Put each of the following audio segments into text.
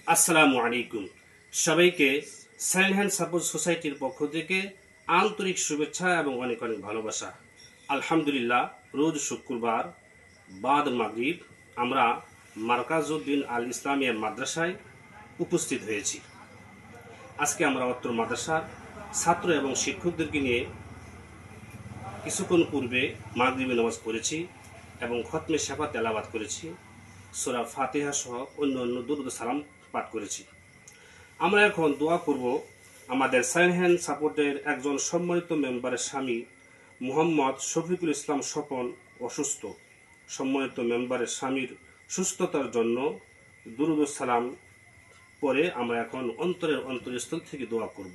আসসালামু আলাইকুম। সবাইকে সেকেন্ড হ্যান্ড সাপোর্ট সোসাইটির পক্ষ থেকে আন্তরিক শুভেচ্ছা এবং অনেক অনেক ভালোবাসা। আলহামদুলিল্লাহ, রোজ শুক্রবার বাদ মাগরিব আমরা মারকাজউদ্দিন আল ইসলামিয়া মাদ্রাসায় উপস্থিত হয়েছি। আজকে আমরা অত্র মাদ্রাসার ছাত্র এবং শিক্ষকদেরকে নিয়ে কিছুক্ষণ পূর্বে মাগরিবি নামাজ পড়েছি এবং খতমে শাফা তেলাওয়াত করেছি, সূরা ফাতিহা সহ অন্য অন্য দুরূদ সালাম পাঠ করেছি। আমরা এখন দোয়া করব আমাদের সেকেন্ড হ্যান্ড সাপোর্টের একজন সম্মানিত মেম্বারের স্বামী মোহাম্মদ শফিকুল ইসলাম স্বপন অসুস্থ। সম্মানিত মেম্বারের স্বামীর সুস্থতার জন্য দুরূদ সালাম পরে আমরা এখন অন্তরের অন্তরস্থল থেকে দোয়া করব।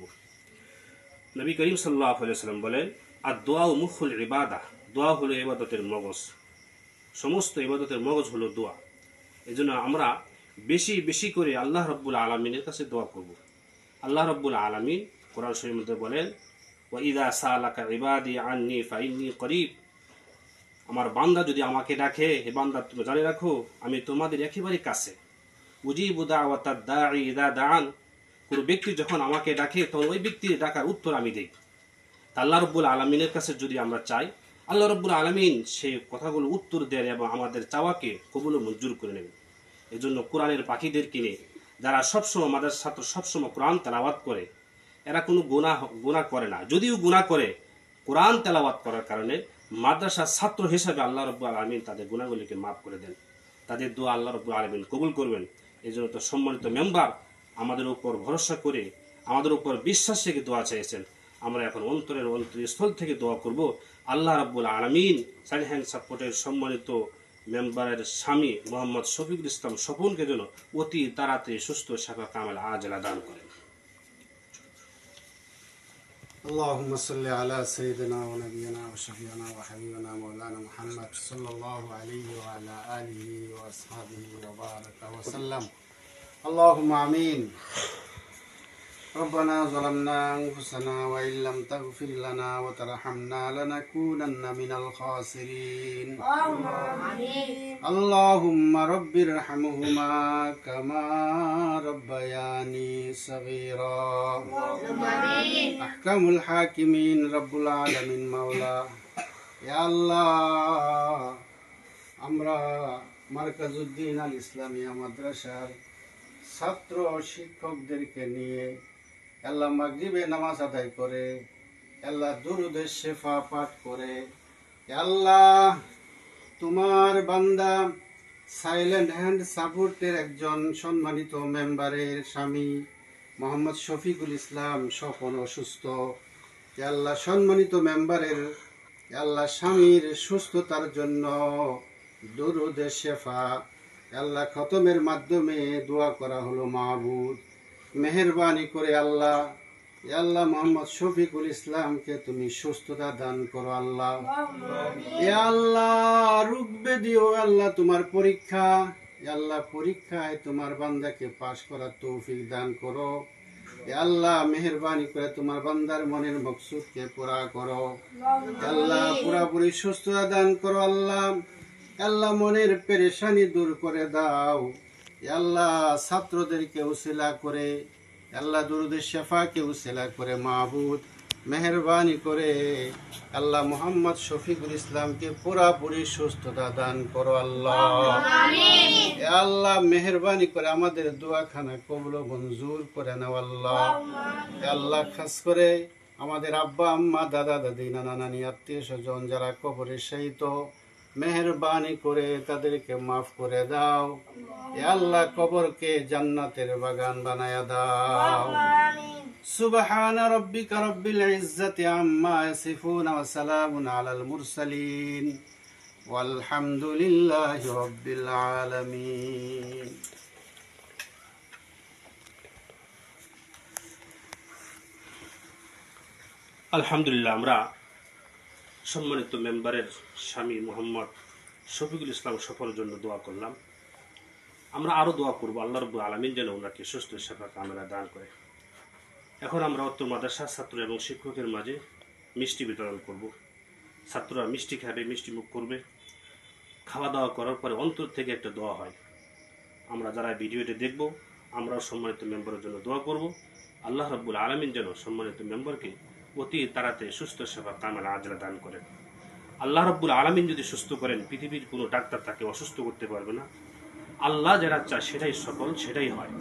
নবী করিম সাল্লাল্লাহু আলাইহি ওয়াসাল্লাম বলেন, আর দোয়া মুখুল ইবাদা, দোয়া হলো ইবাদতের মগজ, সমস্ত ইবাদতের মগজ হলো দোয়া। এজন্য আমরা বেশি বেশি করে আল্লাহ রাব্বুল আলামিনের কাছে দোয়া করব। আল্লাহ রাব্বুল আলামিন কোরআন শরীফের মধ্যে বলেন, ওয়া ইযা সালাকা ইবাদি আন্নী ফাইন্নী করিব, আমার বান্দা যদি আমাকে ডাকে, হে বান্দা তুমি জানে রাখো আমি তোমাদের একেবারে কাছে। উজিবু দাওয়াতাদ দাঈ ইযা দাআন, কোন ব্যক্তি যখন আমাকে ডাকে তখন ওই ব্যক্তির ডাকার উত্তর আমি দেই। আল্লাহ রাব্বুল আলামিনের কাছে যদি আমরা চাই, আল্লাহ রাব্বুল আলামিন সেই কথাগুলো উত্তর দেন এবং আমাদের চাওয়াকে কবুল ও মঞ্জুর করে নেবেন। এজন্য কোরআনের পাখিদের কিনে যারা সবসময় মাদ্রাসার ছাত্র সবসময় কোরআন তেলাওয়াত করে, এরা কোনো গুনাহ করে না। যদিও গুনাহ করে, কোরআন তেলাওয়াত করার কারণে মাদ্রাসার ছাত্র হিসেবে আল্লাহ রাব্বুল আলামিন তাদের গুনাহগুলিকে মাফ করে দেন, তাদের দোয়া আল্লাহ রাব্বুল আলামিন কবুল করবেন। এই জন্য তো সম্মানিত মেম্বার আমাদের উপর ভরসা করে, আমাদের উপর বিশ্বাস রেখে দোয়া চাইছেন। আমরা এখন অন্তরের অন্তরস্থল থেকে দোয়া করব, আল্লাহ রাব্বুল আলামিন সেকেন্ড হ্যান্ড সাপোর্টের সম্মানিত মেম্বারের স্বামী মোহাম্মদ শফিকুল ইসলাম স্বপনকে যেন অতি তাড়াতাড়ি সুস্থ শাফা কামাল আজলা দান করেন। اللهم صل على سيدنا ونبينا وشفيعنا وحبيبنا مولانا محمد صلى الله عليه وعلى آله وأصحابه وبارك وسلم. اللهم آمين. ربنا ظلمنا أنفسنا وإن لم تغفر لنا وترحمنا لنكونن من الخاسرين. اللهم رب ارحمهما كما ربياني صغيرا. أحكم الحاكمين رب العالمين مولا. يا الله, আমরা মারকাজউদ্দিন আল ইসলামিয়া মাদ্রাসার ছাত্র শিক্ষকদেরকে নিয়ে আল্লাহ মাগরিবে নামাজ আদায় করে, আল্লাহ দুরুদে শেফা পাঠ করে, আল্লাহ তোমার বান্দা সাইলেন্ট হ্যান্ড সাপোর্টের একজন সম্মানিত মেম্বারের স্বামী মোহাম্মদ শফিকুল ইসলাম স্বপন অসুস্থ। আল্লাহ সম্মানিত মেম্বারের আল্লাহ স্বামীর সুস্থতার জন্য দুরুদে শেফা আল্লাহ খতমের মাধ্যমে দোয়া করা হলো। মাহবুদ মেহেরবানি করে আল্লাহ আল্লাহ মোহাম্মদ শফিকুল ইসলামকে তুমি সুস্থতা দান করো। আল্লাহ আল্লাহ রুখবে দিও, আল্লাহ তোমার পরীক্ষা, আল্লাহ পরীক্ষায় তোমার বান্দাকে পাশ করার তৌফিক দান করো। আল্লাহ মেহেরবানি করে তোমার বান্দার মনের মকসুদকে পুরা করো। আল্লাহ পুরাপুরি সুস্থতা দান করো। আল্লাহ আল্লাহ মনের পেরেশানি দূর করে দাও। আল্লাহ ছাত্রদেরকে উসিলা করে, আল্লাহ দুরুদে শেফাকে উসিলা করে মাহবুদ মেহেরবানি করে আল্লাহ মোহাম্মদ শফিকুল ইসলামকে পুরাপুরি সুস্থতা দান করো। আল্লাহ আল্লাহ মেহেরবানি করে আমাদের দোয়াখানা কবুল ও মঞ্জুর করে নাও। আল্লাহ আল্লাহ খাস করে আমাদের আব্বা আম্মা দাদা দাদি নানা নানি আত্মীয় স্বজন যারা কবরে শহীদ, মেহেরবানি করে তাদেরকে মাফ করে দাও। আল্লাহ কবরকে জান্নাতের বাগান বানায়া দাও। সুবহান রাব্বিকা রাব্বিল ইজ্জাতি আম্মা ইয়াসিফুন ওয়া সালামুন আলাল মুরসালিন ওয়ালহামদুলিল্লাহি রাব্বিল আলামিন। আলহামদুলিল্লাহ, আমরা সম্মানিত মেম্বারের স্বামী মোহাম্মদ শফিকুল ইসলাম স্বপনের জন্য দোয়া করলাম। আমরা আরও দোয়া করব আল্লাহ রাব্বুল আলামিন যেন ওনাকে সুস্থ শাফা কামেলা দান করে। এখন আমরা অত্র মাদ্রাসার ছাত্র এবং শিক্ষকের মাঝে মিষ্টি বিতরণ করব। ছাত্ররা মিষ্টি খাবে, মিষ্টি মুখ করবে। খাওয়া দাওয়া করার পরে অন্তর থেকে একটা দোয়া হয়। আমরা যারা ভিডিওটি দেখব আমরাও সম্মানিত মেম্বারের জন্য দোয়া করব। আল্লাহ রাব্বুল আলামিন যেন সম্মানিত মেম্বারকে অতি তাড়াতাড়ি সুস্থ সেবা কামেল আজলা দান করেন। আল্লাহ রাব্বুল আলামিন যদি সুস্থ করেন, পৃথিবীর কোনো ডাক্তার তাকে অসুস্থ করতে পারবে না। আল্লাহ যারা চায় সেটাই সফল, সেটাই হয়।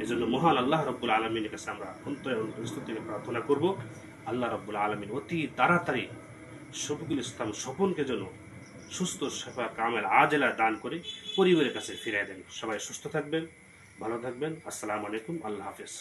এজন্য মহান আল্লাহ রাব্বুল আলামিনের কাছে আমরা অন্তরের অন্তঃস্থল থেকে প্রার্থনা করব, আল্লাহ রাব্বুল আলামিন অতি তাড়াতাড়ি শফিকুল ইসলাম স্বপনকে যেন সুস্থ সেবা কামেল আজলা দান করে পরিবারের কাছে ফিরিয়ে দেন। সবাই সুস্থ থাকবেন, ভালো থাকবেন। আসসালামু আলাইকুম, আল্লাহ হাফেজ।